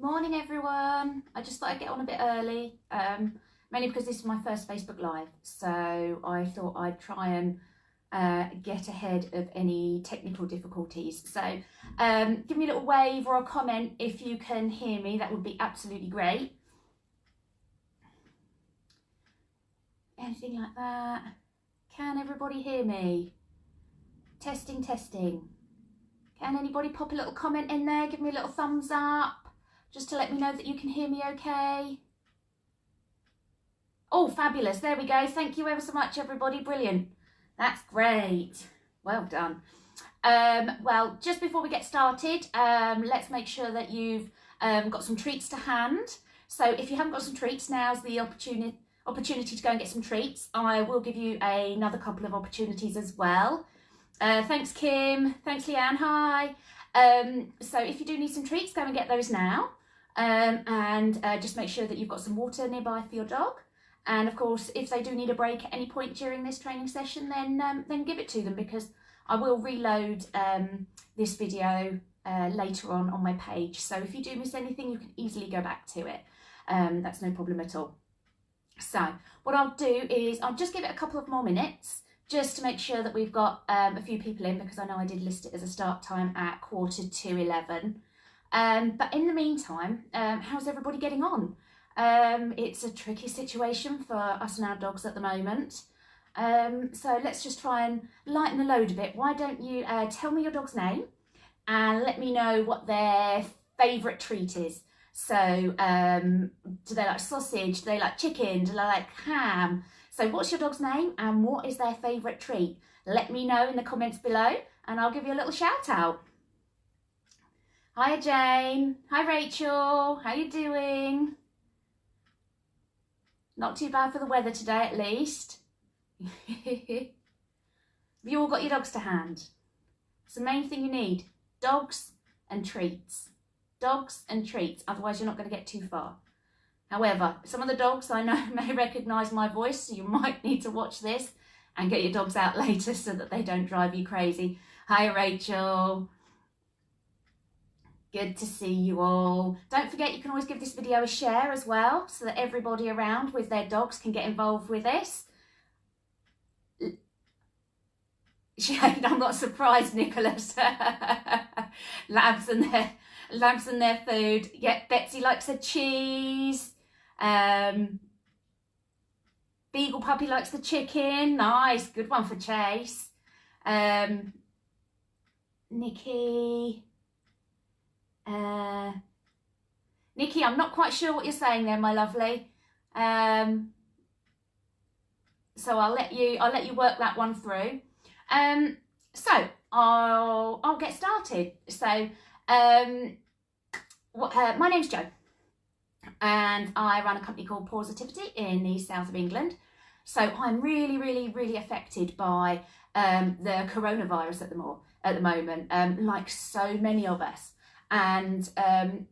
Morning everyone. I just thought I'd get on a bit early, mainly because this is my first Facebook Live, so I thought I'd try and get ahead of any technical difficulties. So give me a little wave or a comment if you can hear me, that would be absolutely great. Anything like that? Can everybody hear me? Testing, testing. Can anybody pop a little comment in there, give me a little thumbs up? Just to let me know that you can hear me okay. Oh, fabulous. There we go. Thank you ever so much, everybody. Brilliant. That's great. Well done. Well, just before we get started, let's make sure that you've got some treats to hand. So if you haven't got some treats, now's the opportunity to go and get some treats. I will give you another couple of opportunities as well. Thanks, Kim. Thanks, Leanne. Hi. So if you do need some treats, go and get those now. And just make sure that you've got some water nearby for your dog. And of course, if they do need a break at any point during this training session, then give it to them, because I will reload this video later on my page. So if you do miss anything, you can easily go back to it. That's no problem at all. So what I'll do is I'll just give it a couple of more minutes just to make sure that we've got a few people in, because I know I did list it as a start time at 11:45. But in the meantime, how's everybody getting on? It's a tricky situation for us and our dogs at the moment. So let's just try and lighten the load a bit. Why don't you tell me your dog's name and let me know what their favourite treat is. So do they like sausage? Do they like chicken? Do they like ham? So what's your dog's name and what is their favourite treat? Let me know in the comments below and I'll give you a little shout out. Hi Jane. Hi Rachel. How you doing? Not too bad for the weather today, at least. Have you all got your dogs to hand? It's the main thing you need. Dogs and treats. Dogs and treats, otherwise you're not going to get too far. However, some of the dogs I know may recognise my voice, so you might need to watch this and get your dogs out later so that they don't drive you crazy. Hi Rachel. Good to see you all. Don't forget, you can always give this video a share as well, so that everybody around with their dogs can get involved with this. Shane, I'm not surprised, Nicholas. Labs and their food. Yeah, Betsy likes her cheese. Beagle puppy likes the chicken. Nice, good one for Chase. Nikki. Nikki, I'm not quite sure what you're saying there, my lovely. So I'll let you work that one through. So I'll get started. So my name's Jo, and I run a company called Paws-itivity in the south of England. So I'm really affected by the coronavirus at the moment, like so many of us. And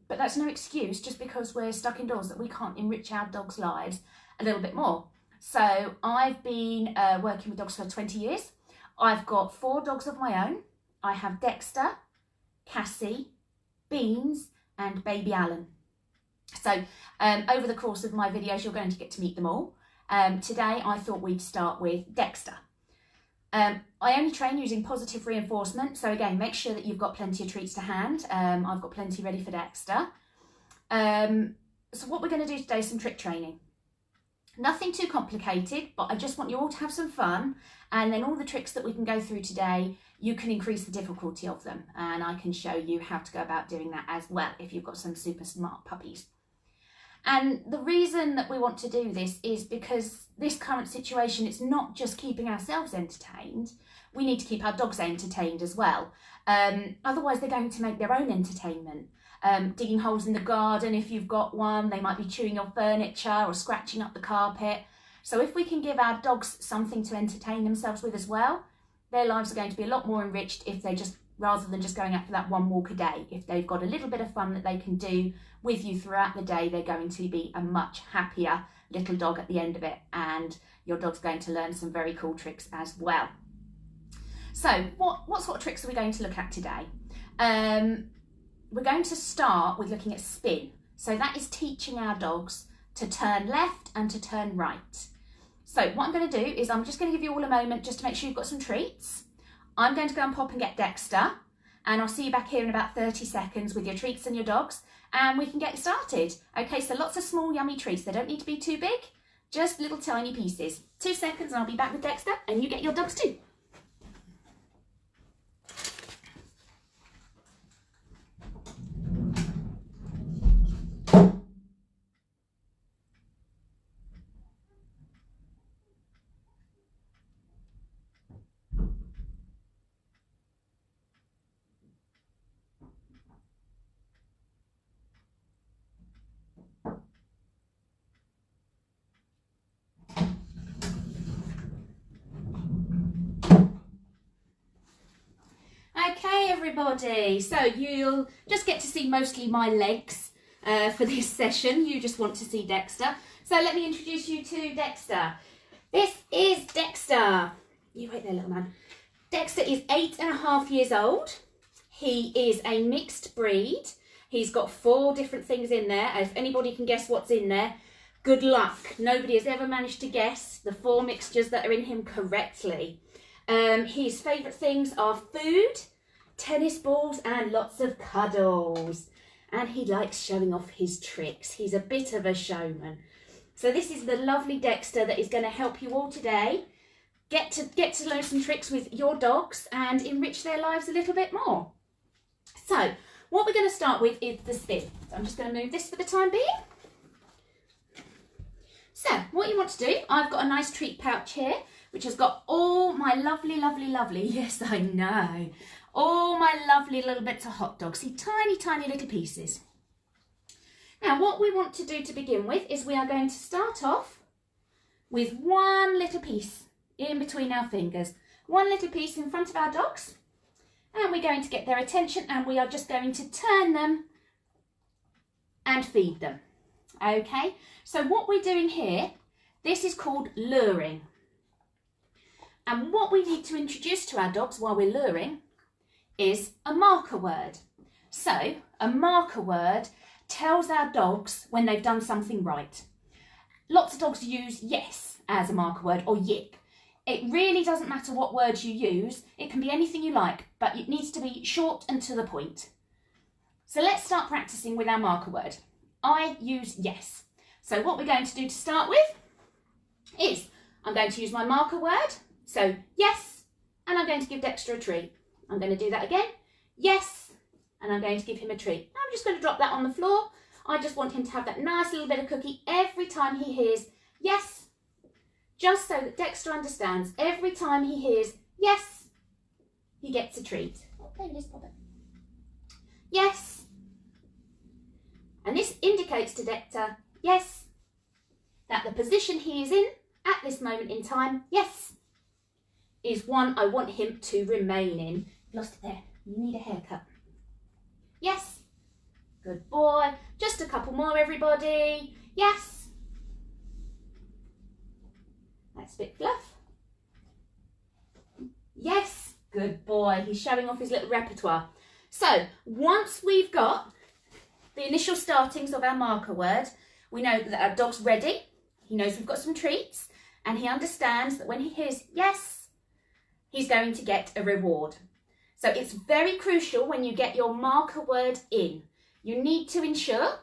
but that's no excuse, just because we're stuck indoors, that we can't enrich our dogs' lives a little bit more. So I've been working with dogs for 20 years. I've got 4 dogs of my own. I have Dexter, Cassie, Beans and baby Alan. So over the course of my videos you're going to get to meet them all. Today I thought we'd start with Dexter. I only train using positive reinforcement, so again, make sure that you've got plenty of treats to hand. I've got plenty ready for Dexter. So what we're going to do today is some trick training. Nothing too complicated, but I just want you all to have some fun, and then all the tricks that we can go through today, you can increase the difficulty of them, and I can show you how to go about doing that as well if you've got some super smart puppies. And the reason that we want to do this is because this current situation, it's not just keeping ourselves entertained, we need to keep our dogs entertained as well. Otherwise they're going to make their own entertainment. Digging holes in the garden if you've got one, they might be chewing your furniture or scratching up the carpet. So if we can give our dogs something to entertain themselves with as well, their lives are going to be a lot more enriched if they just, rather than just going out for that one walk a day. If they've got a little bit of fun that they can do with you throughout the day, they're going to be a much happier little dog at the end of it, and your dog's going to learn some very cool tricks as well. So what sort of tricks are we going to look at today? We're going to start with looking at spin. So that is teaching our dogs to turn left and to turn right. So what I'm going to do is I'm just going to give you all a moment just to make sure you've got some treats. I'm going to go and pop and get Dexter, and I'll see you back here in about 30 seconds with your treats and your dogs, and we can get started. Okay, so lots of small yummy treats. They don't need to be too big, just little tiny pieces. 2 seconds and I'll be back with Dexter, and you get your dogs too. Okay, everybody, so you'll just get to see mostly my legs for this session. You just want to see Dexter. So let me introduce you to Dexter. This is Dexter. You wait there, little man. Dexter is 8.5 years old. He is a mixed breed. He's got 4 different things in there. If anybody can guess what's in there, good luck. Nobody has ever managed to guess the 4 mixtures that are in him correctly. His favourite things are food, tennis balls and lots of cuddles. And he likes showing off his tricks. He's a bit of a showman. So this is the lovely Dexter that is going to help you all today get to learn some tricks with your dogs and enrich their lives a little bit more. So what we're going to start with is the spin. So I'm just going to move this for the time being. So what you want to do, I've got a nice treat pouch here, which has got all my lovely, yes I know, all my lovely little bits of hot dogs, see tiny, tiny little pieces. Now what we want to do to begin with is we are going to start off with one little piece in between our fingers, one little piece in front of our dogs, and we're going to get their attention and we are just going to turn them and feed them. Okay, so what we're doing here, this is called luring. And what we need to introduce to our dogs while we're luring is a marker word. So a marker word tells our dogs when they've done something right. Lots of dogs use yes as a marker word or yip. It really doesn't matter what words you use. It can be anything you like, but it needs to be short and to the point. So let's start practicing with our marker word. I use yes. So what we're going to do to start with is I'm going to use my marker word. So yes, and I'm going to give Dexter a treat. I'm going to do that again. Yes, and I'm going to give him a treat. I'm just going to drop that on the floor. I just want him to have that nice little bit of cookie every time he hears yes. Just so that Dexter understands every time he hears yes, he gets a treat. Oh, there it is, pop it. Yes. And this indicates to Dexter, yes, that the position he is in at this moment in time, yes, is one I want him to remain in. Lost it there. You need a haircut. Yes. Good boy. Just a couple more, everybody. Yes. That's a bit fluff. Yes. Good boy. He's showing off his little repertoire. So once we've got the initial startings of our marker word, we know that our dog's ready. He knows we've got some treats, and he understands that when he hears yes, he's going to get a reward. So it's very crucial when you get your marker word in. You need to ensure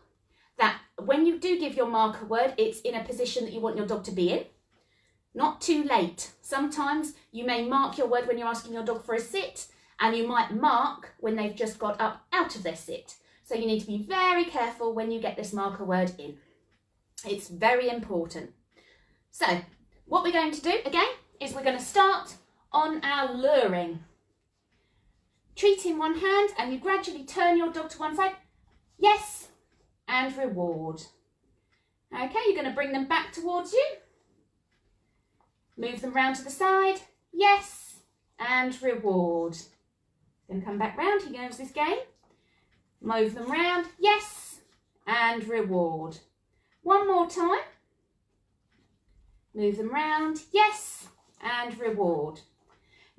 that when you do give your marker word, it's in a position that you want your dog to be in. Not too late. Sometimes you may mark your word when you're asking your dog for a sit, and you might mark when they've just got up out of their sit. So you need to be very careful when you get this marker word in. It's very important. So what we're going to do again is we're going to start on our luring. Treat in one hand, and you gradually turn your dog to one side. Yes, and reward. Okay, you're going to bring them back towards you. Move them round to the side. Yes, and reward. Then come back round. He knows this game. Move them round. Yes, and reward. One more time. Move them round. Yes, and reward.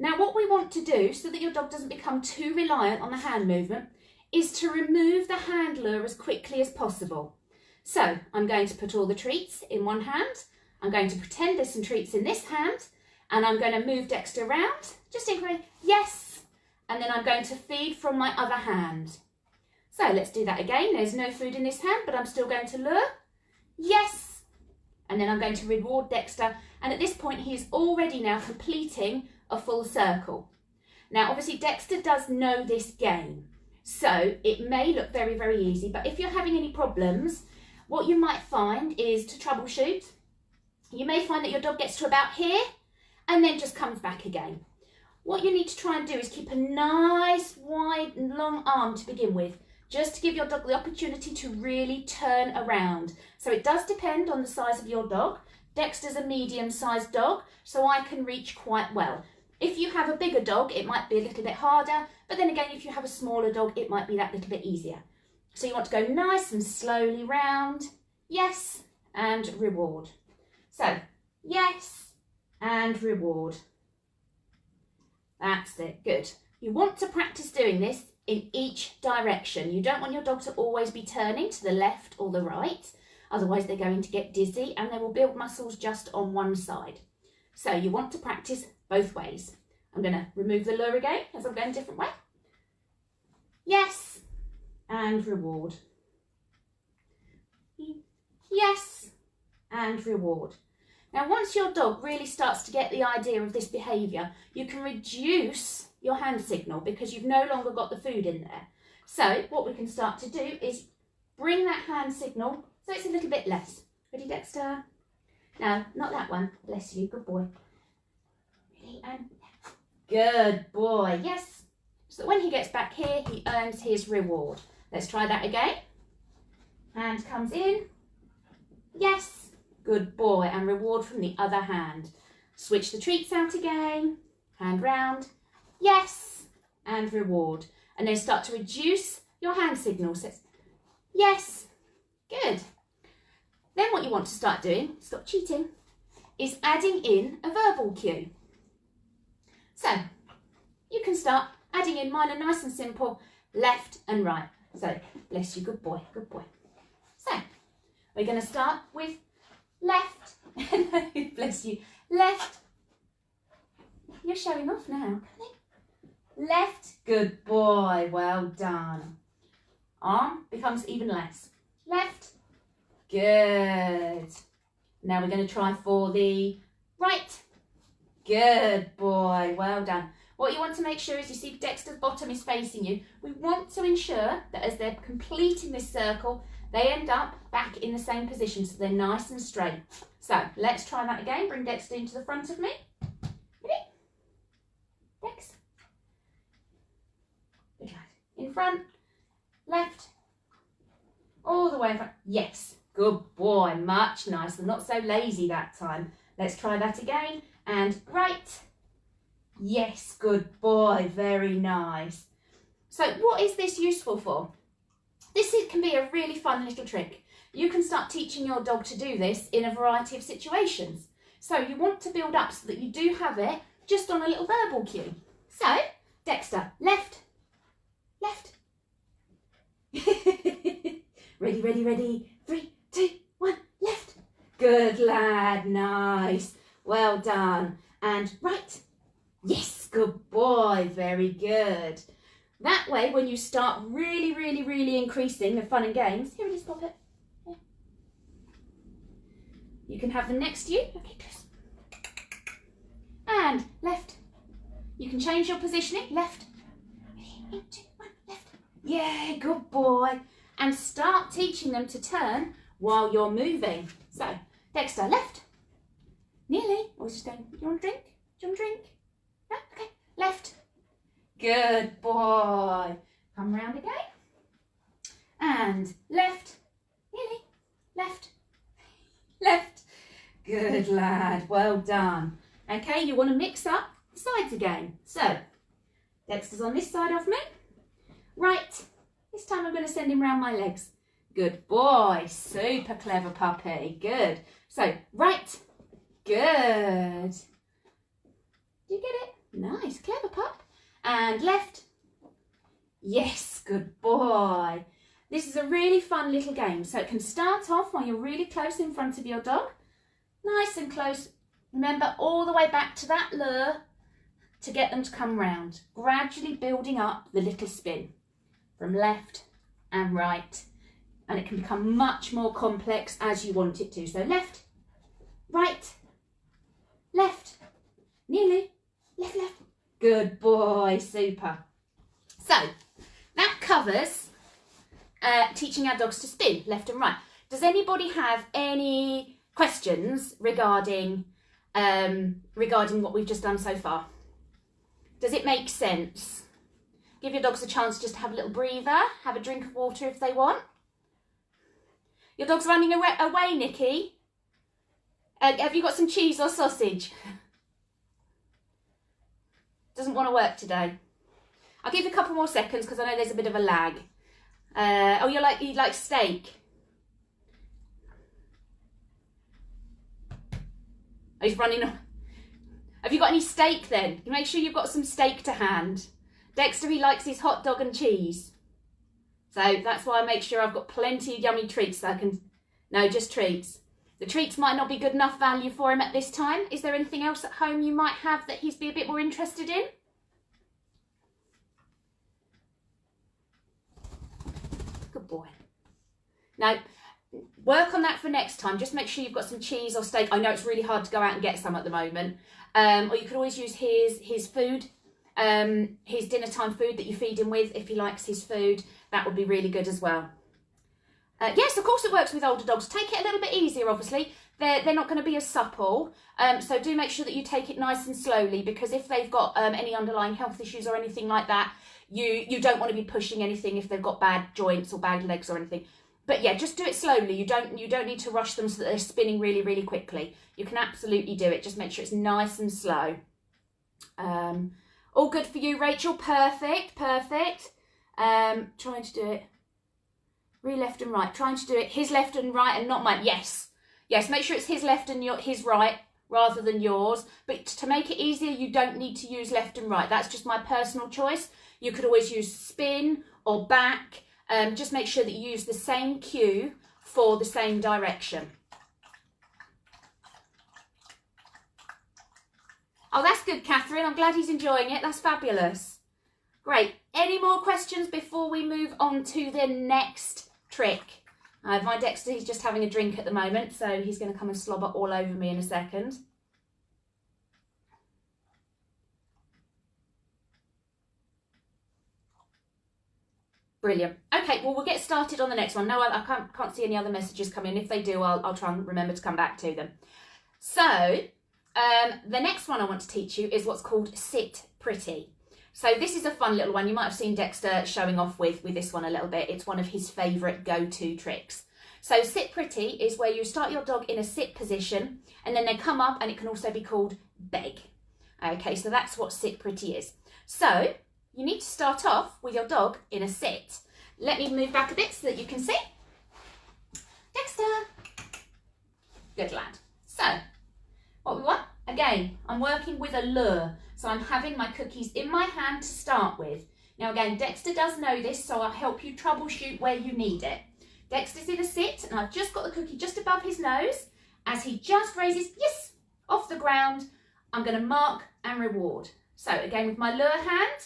Now what we want to do, so that your dog doesn't become too reliant on the hand movement, is to remove the hand lure as quickly as possible. So I'm going to put all the treats in one hand. I'm going to pretend there's some treats in this hand, and I'm going to move Dexter around, just increment, yes, and then I'm going to feed from my other hand. So let's do that again. There's no food in this hand, but I'm still going to lure, yes, and then I'm going to reward Dexter, and at this point he is already now completing a full circle. Now obviously Dexter does know this game, so it may look very, very easy, but if you're having any problems, what you might find is to troubleshoot. You may find that your dog gets to about here and then just comes back again. What you need to try and do is keep a nice, wide and long arm to begin with, just to give your dog the opportunity to really turn around. So it does depend on the size of your dog. Dexter's a medium-sized dog, so I can reach quite well. If you have a bigger dog, it might be a little bit harder, but then again, if you have a smaller dog, it might be that little bit easier. So you want to go nice and slowly round, yes, and reward. So, yes, and reward. That's it, good. You want to practice doing this in each direction. You don't want your dog to always be turning to the left or the right, otherwise they're going to get dizzy and they will build muscles just on one side. So you want to practice both ways. I'm going to remove the lure again as I'm going a different way. Yes, and reward. Yes, and reward. Now once your dog really starts to get the idea of this behaviour, you can reduce your hand signal because you've no longer got the food in there. So what we can start to do is bring that hand signal so it's a little bit less. Ready, Dexter? No, not that one. Bless you, good boy. Ready, and good boy, yes. So when he gets back here, he earns his reward. Let's try that again. Hand comes in. Yes, good boy, and reward from the other hand. Switch the treats out again. Hand round. Yes, and reward. And then start to reduce your hand signals. So yes, good. Then what you want to start doing, stop cheating, is adding in a verbal cue. So you can start adding in, mine are nice and simple, left and right. So bless you, good boy, good boy. So we're going to start with left. Bless you, left. You're showing off now. Left, good boy, well done. Arm becomes even less. Left, good. Now we're going to try for the right. Good boy, well done. What you want to make sure is you see Dexter's bottom is facing you. We want to ensure that as they're completing this circle, they end up back in the same position so they're nice and straight. So let's try that again. Bring Dexter into the front of me. Ready? Dex. Good lad. In front, left, all the way in front. Yes, good boy, much nicer. Not so lazy that time. Let's try that again. And right. Yes, good boy, very nice. So what is this useful for? This can be a really fun little trick. You can start teaching your dog to do this in a variety of situations. So you want to build up so that you do have it just on a little verbal cue. So, Dexter, left, left. Ready, ready, ready. 3, 2, 1, left. Good lad, nice. Well done. And right. Yes, good boy, very good. That way, when you start really, really, really increasing the fun and games, here it is, pop it. Here. You can have them next to you. Okay, close. And left. You can change your positioning. Left. 1, 2, 1, left. Yeah, good boy. And start teaching them to turn while you're moving. So, Dexter, left. Nearly. I was just going, do you want a drink? Do you want a drink? No? Okay. Left. Good boy. Come round again. And left. Nearly. Left. Left. Good lad. Well done. Okay, you want to mix up the sides again. So, Dexter's on this side of me. Right. This time I'm going to send him round my legs. Good boy. Super clever puppy. Good. So, right. Good. Do you get it? Nice. Clever pup. And left. Yes, good boy. This is a really fun little game. So it can start off while you're really close in front of your dog. Nice and close. Remember, all the way back to that lure to get them to come round. Gradually building up the little spin from left and right. And it can become much more complex as you want it to. So left, right, left, nearly, left, left. Good boy, super. So that covers teaching our dogs to spin left and right. Does anybody have any questions regarding what we've just done so far? Does it make sense? Give your dogs a chance just to have a little breather, have a drink of water if they want. Your dog's running away, Nikki. Have you got some cheese or sausage? Doesn't want to work today. I'll give you a couple more seconds because I know there's a bit of a lag. Oh, you like steak? Oh, he's running on. Have you got any steak then? Make sure you've got some steak to hand. Dexter, he likes his hot dog and cheese. So that's why I make sure I've got plenty of yummy treats that I can... No, just treats. The treats might not be good enough value for him at this time. Is there anything else at home you might have that he's be a bit more interested in? Good boy. Now, work on that for next time. Just make sure you've got some cheese or steak. I know it's really hard to go out and get some at the moment. Or you could always use his food, his dinner time food that you feed him with if he likes his food. That would be really good as well. Yes, of course it works with older dogs. Take it a little bit easier, obviously. They're not going to be as supple. So do make sure that you take it nice and slowly, because if they've got any underlying health issues or anything like that, you don't want to be pushing anything if they've got bad joints or bad legs or anything. But yeah, just do it slowly. You don't need to rush them so that they're spinning really, really quickly. You can absolutely do it. Just make sure it's nice and slow. All good for you, Rachel. Perfect, perfect. Trying to do it. Left and right. Trying to do it his left and right and not mine. Yes. Yes, make sure it's his left and his right rather than yours. But to make it easier, you don't need to use left and right. That's just my personal choice. You could always use spin or back. Just make sure that you use the same cue for the same direction. Oh, that's good, Catherine. I'm glad he's enjoying it. That's fabulous. Great. Any more questions before we move on to the next trick? My Dexter, he's just having a drink at the moment, so he's going to come and slobber all over me in a second. Brilliant. Okay, well, we'll get started on the next one. No, I can't see any other messages come in. If they do, I'll try and remember to come back to them. So, the next one I want to teach you is what's called Sit Pretty. So this is a fun little one. You might have seen Dexter showing off with this one a little bit. It's one of his favourite go-to tricks. So Sit Pretty is where you start your dog in a sit position and then they come up, and it can also be called beg. Okay, so that's what Sit Pretty is. So you need to start off with your dog in a sit. Let me move back a bit so that you can see. Dexter. Good lad. So what we want, again, I'm working with a lure. So I'm having my cookies in my hand to start with. Now again, Dexter does know this, so I'll help you troubleshoot where you need it. Dexter's in a sit, and I've just got the cookie just above his nose. As he just raises, yes, off the ground, I'm going to mark and reward. So again, with my lure hand,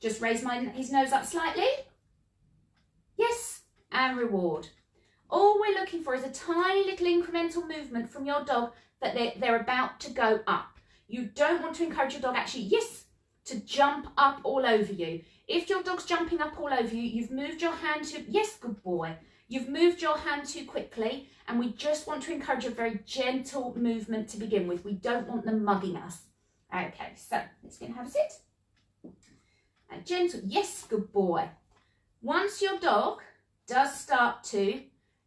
just raise his nose up slightly. Yes, and reward. All we're looking for is a tiny little incremental movement from your dog that they're about to go up. You don't want to encourage your dog actually, yes, to jump up all over you. If your dog's jumping up all over you, you've moved your hand to, yes, good boy. You've moved your hand too quickly, and we just want to encourage a very gentle movement to begin with. We don't want them mugging us. Okay, so let's go and have a sit. A gentle, yes, good boy. Once your dog does start to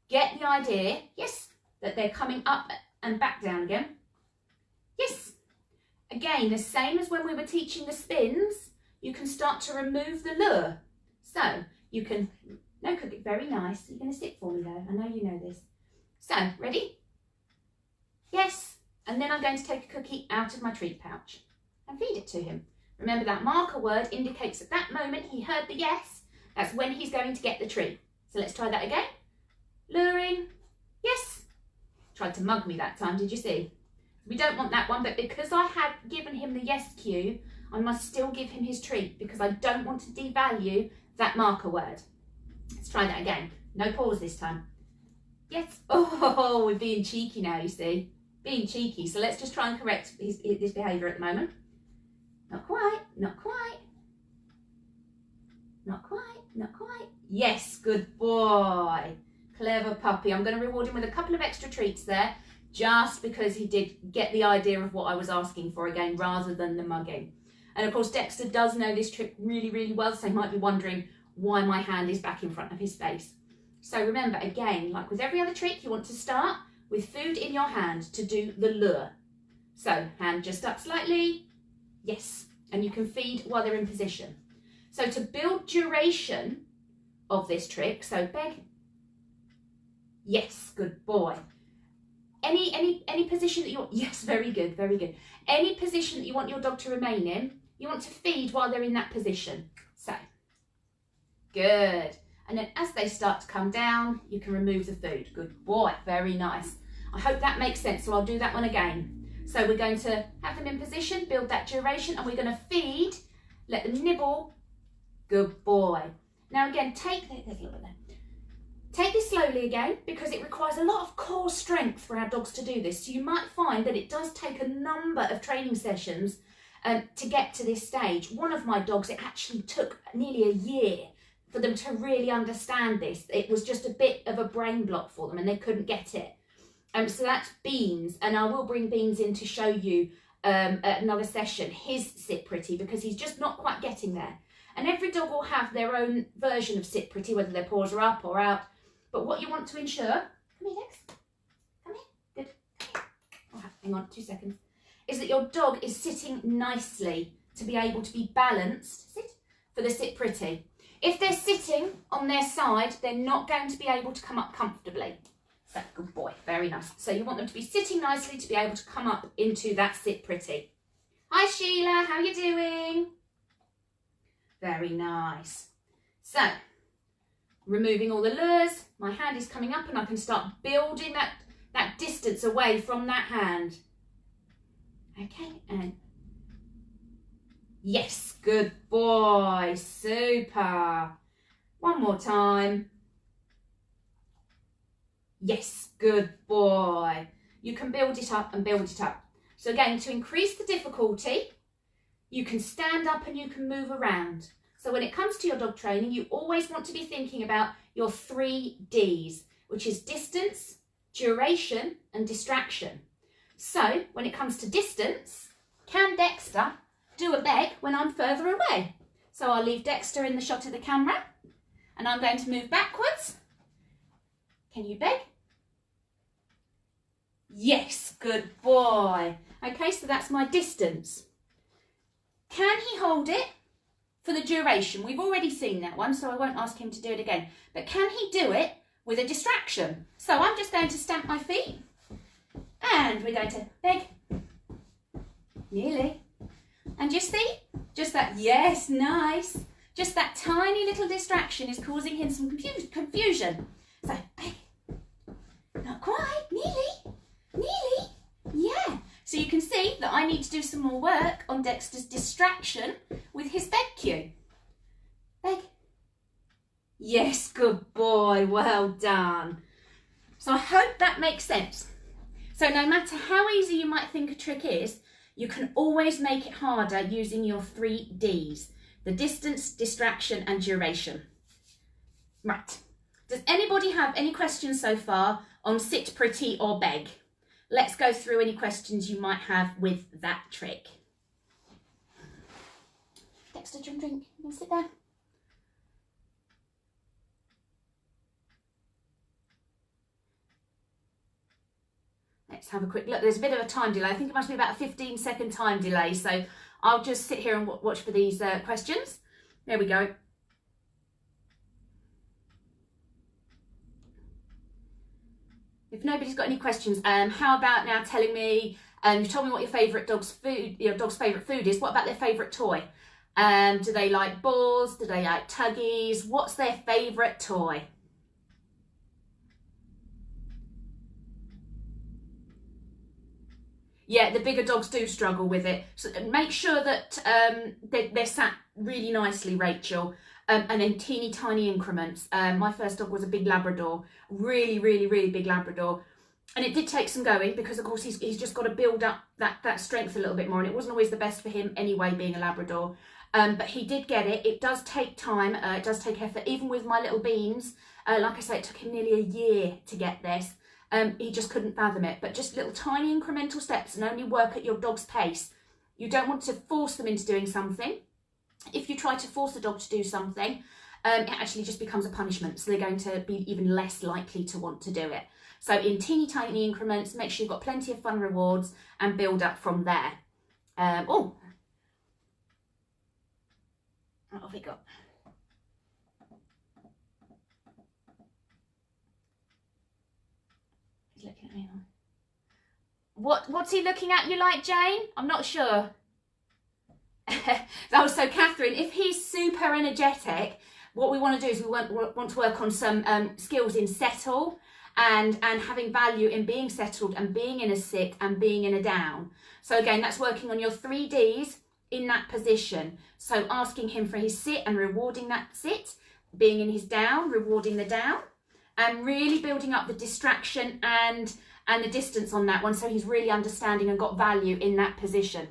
get the idea, yes, that they're coming up and back down again, yes. Again, the same as when we were teaching the spins, you can start to remove the lure. So you can, no cookie, very nice. You're going to sit for me though, I know you know this. So, ready? Yes. And then I'm going to take a cookie out of my treat pouch and feed it to him. Remember, that marker word indicates at that moment he heard the yes. That's when he's going to get the treat. So let's try that again. Luring, yes. Tried to mug me that time, did you see? We don't want that one, but because I had given him the yes cue, I must still give him his treat because I don't want to devalue that marker word. Let's try that again. No pause this time. Yes. Oh, we're being cheeky now, you see. Being cheeky. So let's just try and correct his behaviour at the moment. Not quite, not quite. Not quite, not quite. Yes, good boy. Clever puppy. I'm going to reward him with a couple of extra treats there, just because he did get the idea of what I was asking for again, rather than the mugging. And of course, Dexter does know this trick really, really well, so he might be wondering why my hand is back in front of his face. So remember, again, like with every other trick, you want to start with food in your hand to do the lure. So hand just up slightly. Yes. And you can feed while they're in position. So to build duration of this trick, so beg. Yes, good boy. Any position that you want, yes, very good, very good. Any position that you want your dog to remain in, you want to feed while they're in that position. So, good. And then as they start to come down, you can remove the food. Good boy, very nice. I hope that makes sense, so I'll do that one again. So we're going to have them in position, build that duration, and we're going to feed, let them nibble. Good boy. Now again, there's a little bit there. Take this slowly again, because it requires a lot of core strength for our dogs to do this. So you might find that it does take a number of training sessions to get to this stage. One of my dogs, it actually took nearly a year for them to really understand this. It was just a bit of a brain block for them and they couldn't get it. So that's Beans, and I will bring Beans in to show you at another session his sit pretty, because he's just not quite getting there. And every dog will have their own version of sit pretty, whether their paws are up or out. But what you want to ensure, come here Dex, come here, good, come here. Oh, hang on 2 seconds, is that your dog is sitting nicely to be able to be balanced, sit, for the sit pretty. If they're sitting on their side, they're not going to be able to come up comfortably. So, good boy, very nice. So you want them to be sitting nicely to be able to come up into that sit pretty. Hi Sheila, how are you doing? Very nice. So, removing all the lures, my hand is coming up and I can start building that distance away from that hand. Okay, and yes, good boy, super. One more time. Yes, good boy. You can build it up and build it up. So again, to increase the difficulty, you can stand up and you can move around. So when it comes to your dog training, you always want to be thinking about your 3 Ds, which is distance, duration, and distraction. So when it comes to distance, can Dexter do a beg when I'm further away? So I'll leave Dexter in the shot of the camera and I'm going to move backwards. Can you beg? Yes, good boy. Okay, so that's my distance. Can he hold it for the duration? We've already seen that one, so I won't ask him to do it again. But can he do it with a distraction? So I'm just going to stamp my feet and we're going to beg. Nearly. And you see, just that, yes, nice. Just that tiny little distraction is causing him some confusion. So beg. Not quite, nearly, nearly, yeah. So you can see that I need to do some more work on Dexter's distraction with his beg cue. Beg. Yes, good boy, well done. So I hope that makes sense. So no matter how easy you might think a trick is, you can always make it harder using your 3 Ds, the distance, distraction and duration. Right, does anybody have any questions so far on sit pretty or beg? Let's go through any questions you might have with that trick. Dexter, do you want a drink? You want to sit there? Let's have a quick look. There's a bit of a time delay. I think it must be about a 15-second time delay. So I'll just sit here and watch for these questions. There we go. If nobody's got any questions, how about now telling me You've told me what your favourite dog's favourite food is. What about their favourite toy? Do they like balls? Do they like tuggies? What's their favourite toy? Yeah, the bigger dogs do struggle with it. So make sure that they're sat really nicely, Rachel, and in teeny tiny increments. My first dog was a big Labrador, really, really, really big Labrador. And it did take some going because, of course, he's just got to build up that strength a little bit more. And it wasn't always the best for him anyway, being a Labrador. But he did get it. It does take time. It does take effort. Even with my little beans, like I say, it took him nearly a year to get this. He just couldn't fathom it. But just little tiny incremental steps, and only work at your dog's pace. You don't want to force them into doing something. If you try to force a dog to do something, it actually just becomes a punishment. So they're going to be even less likely to want to do it. So in teeny tiny increments, make sure you've got plenty of fun rewards and build up from there. What have we got? He's looking at me now. What's he looking at you like, Jane? I'm not sure. Oh, so Catherine, if he's super energetic, what we want to do is we want to work on some skills in settle and having value in being settled and being in a sit and being in a down. So again, that's working on your 3 Ds in that position. So asking him for his sit and rewarding that sit, being in his down, rewarding the down, and really building up the distraction and the distance on that one, so he's really understanding and got value in that position.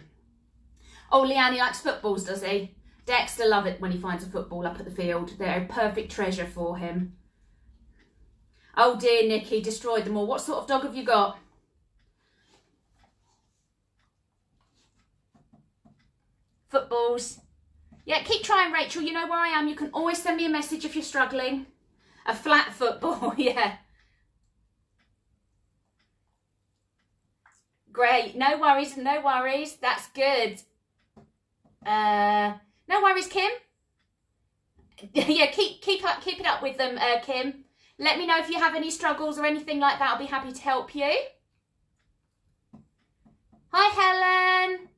Oh, Leanne, he likes footballs, does he? Dexter loves it when he finds a football up at the field. They're a perfect treasure for him. Oh dear, Nikki, destroyed them all. What sort of dog have you got? Footballs. Yeah, keep trying, Rachel. You know where I am. You can always send me a message if you're struggling. A flat football, yeah. Great. No worries, no worries. That's good. No worries, Kim. Yeah, keep it up with them, Kim. Let me know if you have any struggles or anything like that. I'll be happy to help you. Hi, Helen.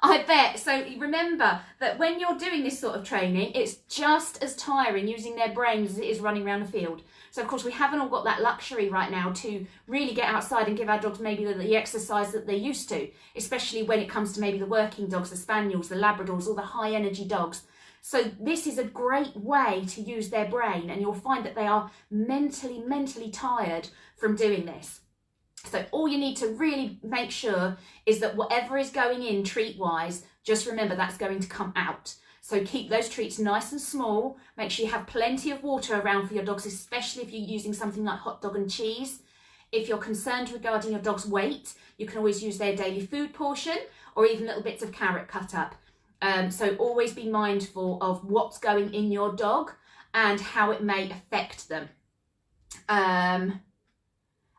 I bet. So remember that when you're doing this sort of training, it's just as tiring using their brains as it is running around the field. So of course we haven't all got that luxury right now to really get outside and give our dogs maybe the exercise that they're used to, especially when it comes to maybe the working dogs, the Spaniels, the Labradors, all the high energy dogs. So this is a great way to use their brain, and you'll find that they are mentally tired from doing this. So all you need to really make sure is that whatever is going in treat-wise, just remember that's going to come out. So keep those treats nice and small. Make sure you have plenty of water around for your dogs, especially if you're using something like hot dog and cheese. If you're concerned regarding your dog's weight, you can always use their daily food portion or even little bits of carrot cut up. So always be mindful of what's going in your dog and how it may affect them.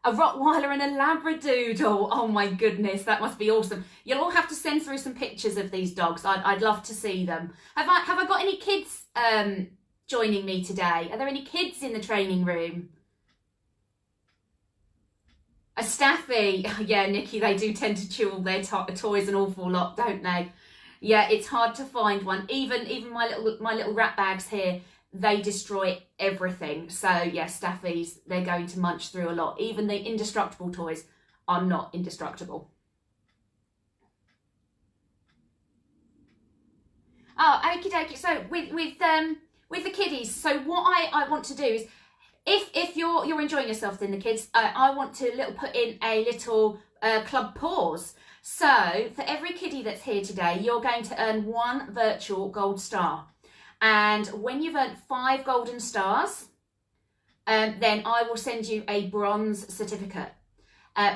A Rottweiler and a Labradoodle. Oh my goodness, that must be awesome. You'll all have to send through some pictures of these dogs. I'd love to see them. Have I got any kids joining me today? Are there any kids in the training room? A Staffy. Yeah, Nikki, they do tend to chew all their toys an awful lot, don't they? Yeah, it's hard to find one. Even my little rat bags here, they destroy everything. So yeah, Staffies, they're going to munch through a lot. Even the indestructible toys are not indestructible. Oh, okie dokie. So with the kiddies, so what I want to do is, if you're enjoying yourself then the kids, I want to put in a little club pause. So for every kiddie that's here today, you're going to earn 1 virtual gold star. And when you've earned 5 golden stars, then I will send you a bronze certificate.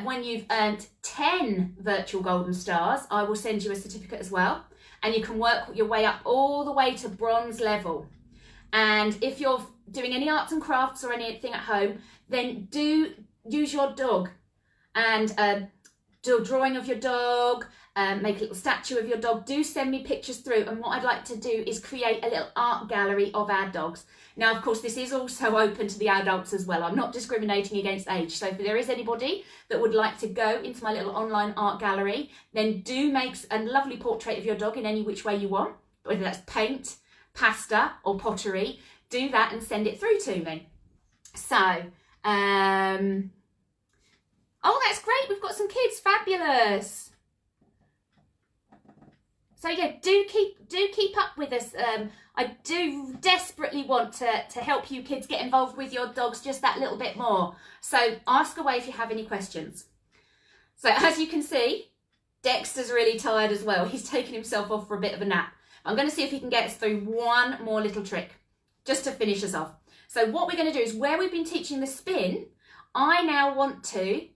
When you've earned 10 virtual golden stars, I will send you a certificate as well. And you can work your way up all the way to bronze level. And if you're doing any arts and crafts or anything at home, then do use your dog and do a drawing of your dog, make a little statue of your dog, do send me pictures through. And what I'd like to do is create a little art gallery of our dogs. Now, of course, this is also open to the adults as well. I'm not discriminating against age. So if there is anybody that would like to go into my little online art gallery, then do make a lovely portrait of your dog in any which way you want, whether that's paint, pasta or pottery. Do that and send it through to me. So, oh, that's great. We've got some kids. Fabulous. So yeah, do keep up with us. I do desperately want to help you kids get involved with your dogs just that little bit more. So ask away if you have any questions. So as you can see, Dexter's really tired as well. He's taken himself off for a bit of a nap. I'm going to see if he can get us through one more little trick just to finish us off. So what we're going to do is, where we've been teaching the spin, I now want to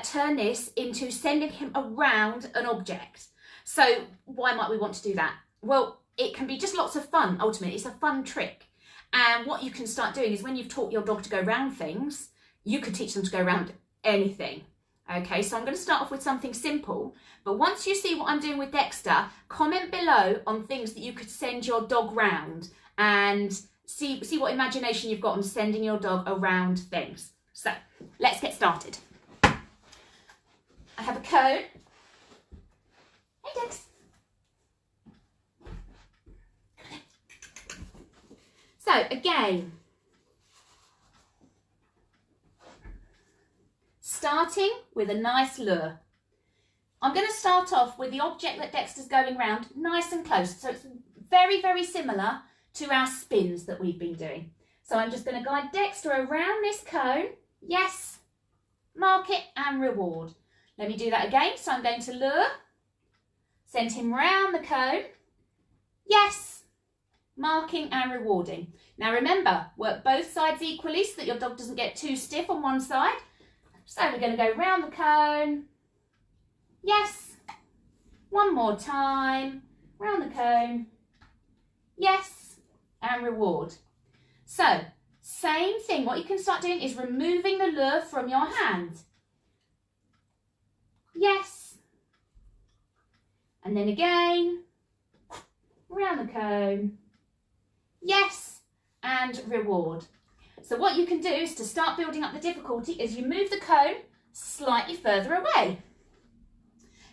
turn this into sending him around an object. So why might we want to do that? Well, it can be just lots of fun. Ultimately, it's a fun trick. And what you can start doing is, when you've taught your dog to go round things, you could teach them to go round anything. Okay, so I'm going to start off with something simple. But once you see what I'm doing with Dexter, comment below on things that you could send your dog round, and see what imagination you've got on sending your dog around things. So let's get started. I have a cone. Hey, Dex. So again, starting with a nice lure. I'm going to start off with the object that Dexter's going round nice and close. So it's very, very similar to our spins that we've been doing. So I'm just going to guide Dexter around this cone. Yes. Mark it and reward. Let me do that again. So I'm going to lure. Send him round the cone. Yes. Marking and rewarding. Now remember, work both sides equally so that your dog doesn't get too stiff on one side. So we're going to go round the cone. Yes. One more time. Round the cone. Yes. And reward. So, same thing. What you can start doing is removing the lure from your hand. Yes. And then again. Round the cone. Yes. And reward. So what you can do is, to start building up the difficulty, is you move the cone slightly further away.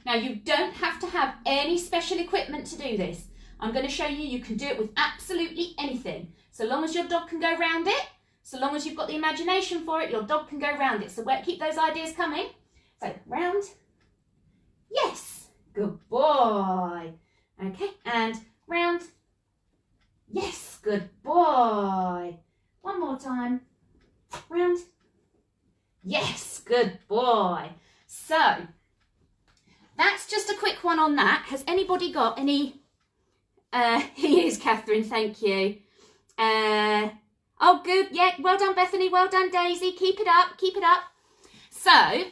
Now, you don't have to have any special equipment to do this. I'm going to show you, you can do it with absolutely anything. So long as your dog can go round it, so long as you've got the imagination for it, your dog can go round it. So keep those ideas coming. So round. Yes. Good boy. Okay. And round. Yes. Good boy. One more time. Round. Yes. Good boy. So that's just a quick one on that. Has anybody got any? He is, Catherine, thank you. Oh, good. Yeah, well done, Bethany. Well done, Daisy. Keep it up. Keep it up. So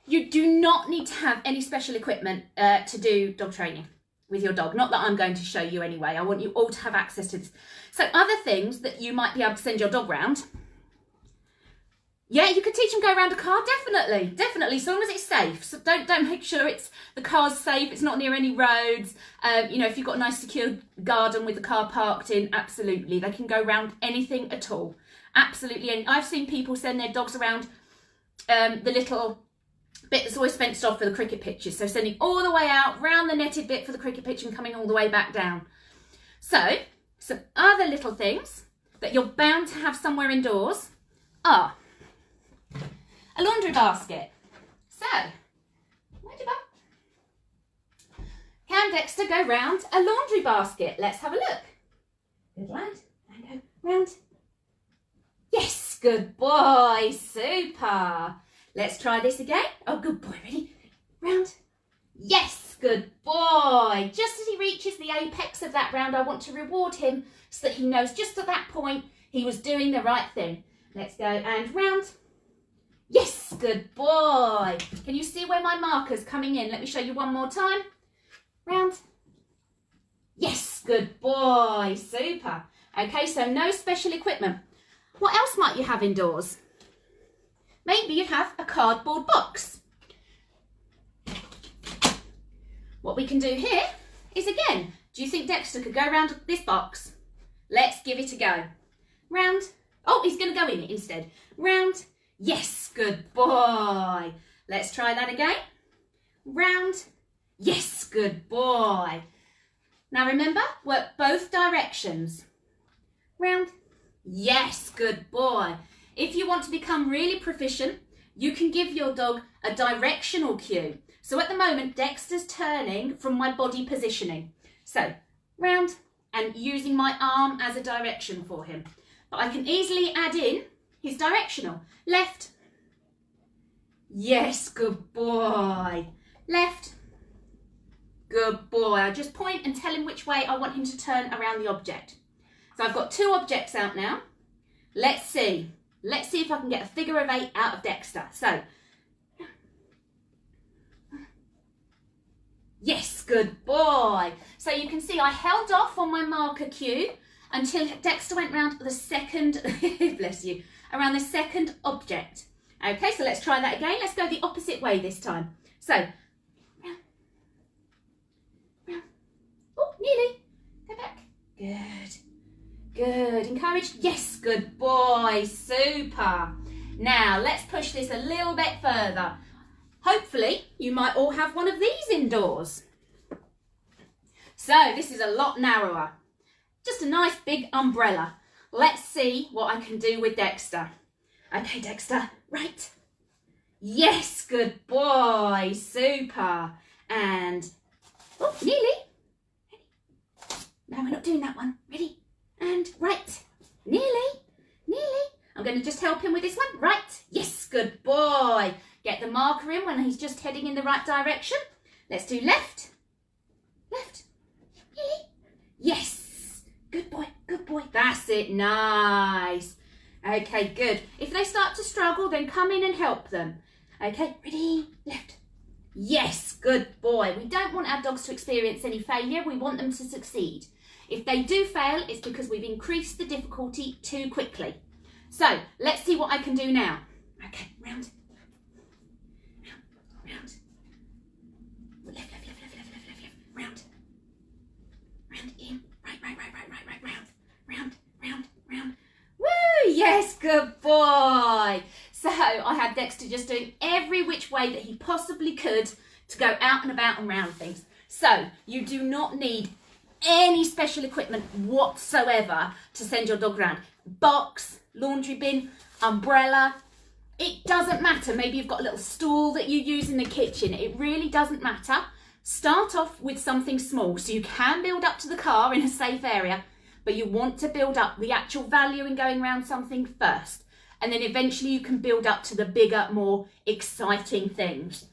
you do not need to have any special equipment to do dog training with your dog. Not that I'm going to show you anyway. I want you all to have access to this. So other things that you might be able to send your dog round. Yeah, you could teach them go around a car, definitely, definitely, so long as it's safe. So don't make sure the car's safe, it's not near any roads. You know, if you've got a nice secure garden with the car parked in, absolutely, they can go around anything at all, absolutely. And I've seen people send their dogs around the little bit that's always fenced off for the cricket pitches. So sending all the way out, round the netted bit for the cricket pitch and coming all the way back down. So some other little things that you're bound to have somewhere indoors are a laundry basket. So, can Dexter go round a laundry basket? Let's have a look. Good lad. And go round. Yes, good boy. Super. Let's try this again. Oh, good boy. Ready? Round. Yes, good boy. Just as he reaches the apex of that round, I want to reward him so that he knows just at that point he was doing the right thing. Let's go and round. Yes, good boy. Can you see where my marker's coming in? Let me show you one more time. Round. Yes, good boy. Super. Okay, so no special equipment. What else might you have indoors? Maybe you have a cardboard box. What we can do here is, again, do you think Dexter could go around this box? Let's give it a go. Round. Oh, he's going to go in it instead. Round. Yes, good boy. Let's try that again. Round. Yes, good boy. Now remember, work both directions. Round. Yes, good boy. If you want to become really proficient, you can give your dog a directional cue. So at the moment, Dexter's turning from my body positioning. So round and using my arm as a direction for him. But I can easily add in his directional. Left. Yes, good boy. Left. Good boy. I just point and tell him which way I want him to turn around the object. So I've got 2 objects out now. Let's see. Let's see if I can get a figure of 8 out of Dexter. So, yes, good boy. So you can see I held off on my marker cue until Dexter went round the second, bless you, around the second object. Okay, so let's try that again. Let's go the opposite way this time. So, round, round. Oh, nearly. Go back. Good. Good. Encouraged. Yes, good boy. Super. Now, let's push this a little bit further. Hopefully, you might all have one of these indoors. So, this is a lot narrower. Just a nice big umbrella. Let's see what I can do with Dexter. Okay, Dexter. Right. Yes, good boy. Super. And, oh, nearly. No, we're not doing that one. Ready? And right. Nearly. Nearly. I'm going to just help him with this one. Right. Yes, good boy. Get the marker in when he's just heading in the right direction. Let's do left. Left. Nearly. Yes. Good boy. Good boy. That's it. Nice. Okay, good. If they start to struggle, then come in and help them. Okay, ready? Left. Yes, good boy. We don't want our dogs to experience any failure. We want them to succeed. If they do fail, it's because we've increased the difficulty too quickly. So, let's see what I can do now. Okay, round. Round. Round. Left, left, left, left, left, left, left, left. Round. Round in. Right, right, right, right, right, right. Round. Round, round, round. Woo! Yes, good boy. So, I had Dexter just doing every which way that he possibly could to go out and about and round things. So, you do not need any special equipment whatsoever to send your dog around. Box, laundry bin, umbrella, it doesn't matter. Maybe you've got a little stool that you use in the kitchen. It really doesn't matter. Start off with something small so you can build up to the car in a safe area, but you want to build up the actual value in going around something first, and then eventually you can build up to the bigger, more exciting things.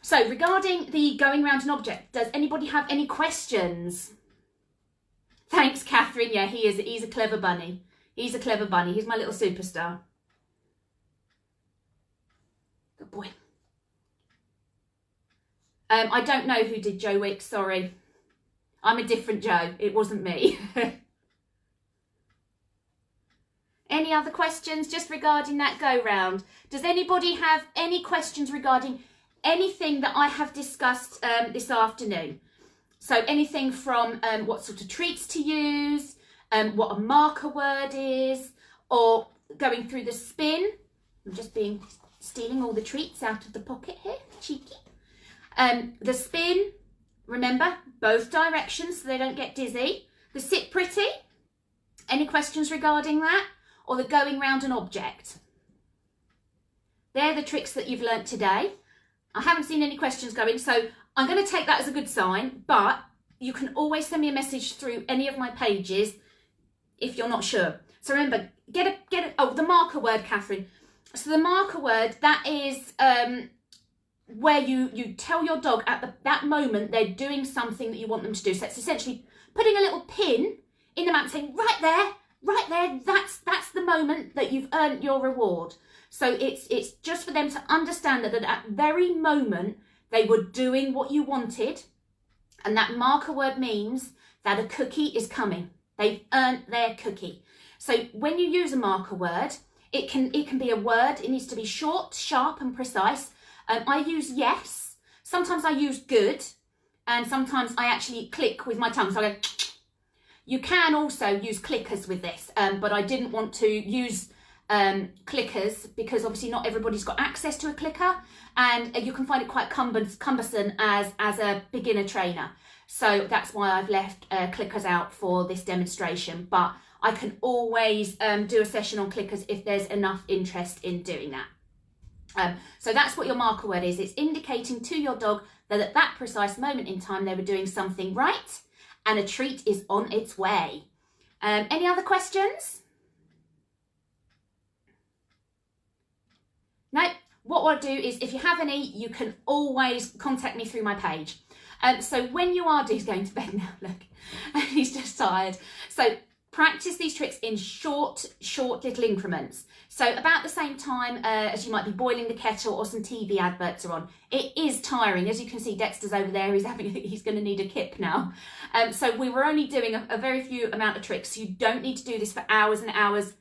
So regarding the going around an object, does anybody have any questions? Thanks, Catherine. Yeah, he's a clever bunny. He's a clever bunny. He's my little superstar. Good boy. I don't know who did Joe Wicks, sorry. I'm a different Joe. It wasn't me. Any other questions just regarding that go round? Does anybody have any questions regarding anything that I have discussed this afternoon? So anything from what sort of treats to use, what a marker word is, or going through the spin. I'm just stealing all the treats out of the pocket here, cheeky. The spin, remember, both directions so they don't get dizzy. The sit pretty, any questions regarding that? Or the going round an object. They're the tricks that you've learnt today. I haven't seen any questions going, so I'm going to take that as a good sign, but you can always send me a message through any of my pages if you're not sure. So remember, oh, the marker word, Catherine. So the marker word, that is where you tell your dog at that moment they're doing something that you want them to do. So it's essentially putting a little pin in the map saying, right there, that's the moment that you've earned your reward. So it's just for them to understand that at that very moment they were doing what you wanted, and that marker word means that a cookie is coming. They've earned their cookie. So when you use a marker word, it can be a word. It needs to be short, sharp and precise. I use yes. Sometimes I use good. and sometimes I actually click with my tongue. So I go. You can also use clickers with this, but I didn't want to use clickers because obviously not everybody's got access to a clicker, and you can find it quite cumbersome as a beginner trainer. So that's why I've left clickers out for this demonstration, but I can always do a session on clickers if there's enough interest in doing that. So that's what your marker word is. It's indicating to your dog that at that precise moment in time they were doing something right and a treat is on its way. Any other questions? No? What I'll do is, if you have any, you can always contact me through my page. So when you are, he's going to bed now, look, he's just tired. So practice these tricks in short little increments. So about the same time as you might be boiling the kettle or some TV adverts are on. It is tiring. As you can see, Dexter's over there. He's going to need a kip now. So we were only doing a very few amount of tricks. You don't need to do this for hours and hours.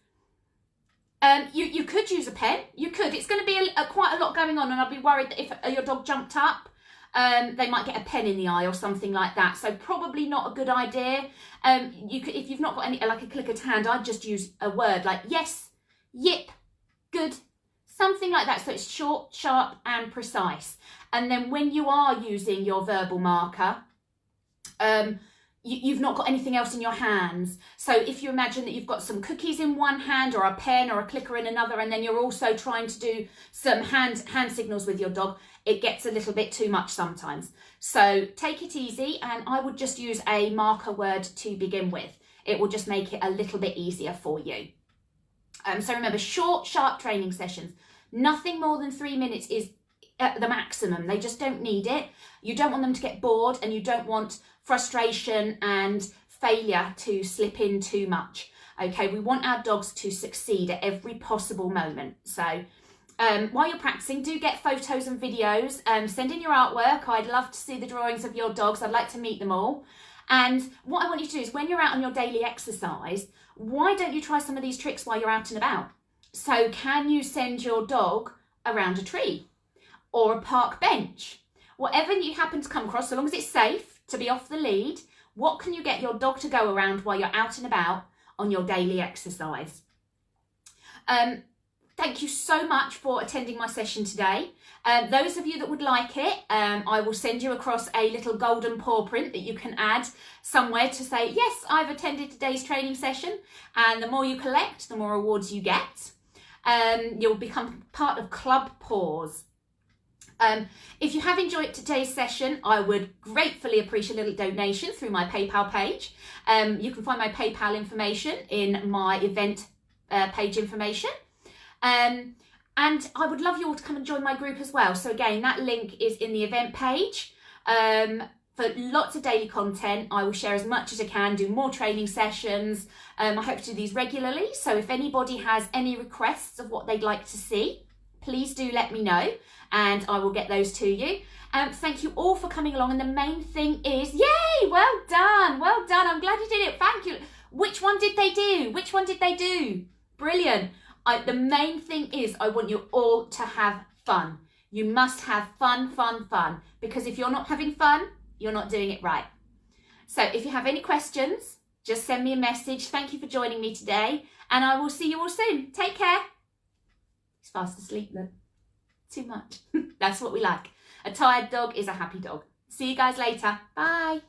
You could use a pen. You could. It's going to be quite a lot going on, and I'd be worried that if your dog jumped up, they might get a pen in the eye or something like that. So probably not a good idea. You could, if you've not got any like a clicker to hand, I'd just use a word like yes, yip, good, something like that. So it's short, sharp, and precise. And then when you are using your verbal marker, you've not got anything else in your hands. So if you imagine that you've got some cookies in one hand or a pen or a clicker in another, and then you're also trying to do some hand signals with your dog, it gets a little bit too much sometimes. So take it easy, and I would just use a marker word to begin with. It will just make it a little bit easier for you. So remember, short, sharp training sessions. Nothing more than 3 minutes is at the maximum. They just don't need it. You don't want them to get bored, and you don't want frustration and failure to slip in too much. Okay, we want our dogs to succeed at every possible moment. So while you're practicing, do get photos and videos. Send in your artwork. I'd love to see the drawings of your dogs. I'd like to meet them all. And what I want you to do is, when you're out on your daily exercise, why don't you try some of these tricks while you're out and about? So can you send your dog around a tree or a park bench? Whatever you happen to come across, so long as it's safe to be off the lead, what can you get your dog to go around while you're out and about on your daily exercise? Thank you so much for attending my session today. Those of you that would like it, I will send you across a little golden paw print that you can add somewhere to say, yes, I've attended today's training session. And the more you collect, the more awards you get. You'll become part of Club Paws. If you have enjoyed today's session, I would gratefully appreciate a little donation through my PayPal page. You can find my PayPal information in my event page information. And I would love you all to come and join my group as well. So again, that link is in the event page. For lots of daily content, I will share as much as I can, do more training sessions. I hope to do these regularly. So if anybody has any requests of what they'd like to see, please do let me know, and I will get those to you. Thank you all for coming along. And the main thing is, yay, well done, well done. I'm glad you did it. Thank you. Which one did they do? Which one did they do? Brilliant. The main thing is, I want you all to have fun. You must have fun, fun, fun. Because if you're not having fun, you're not doing it right. So if you have any questions, just send me a message. Thank you for joining me today, and I will see you all soon. Take care. He's fast asleep then. Too much. That's what we like. A tired dog is a happy dog. See you guys later. Bye.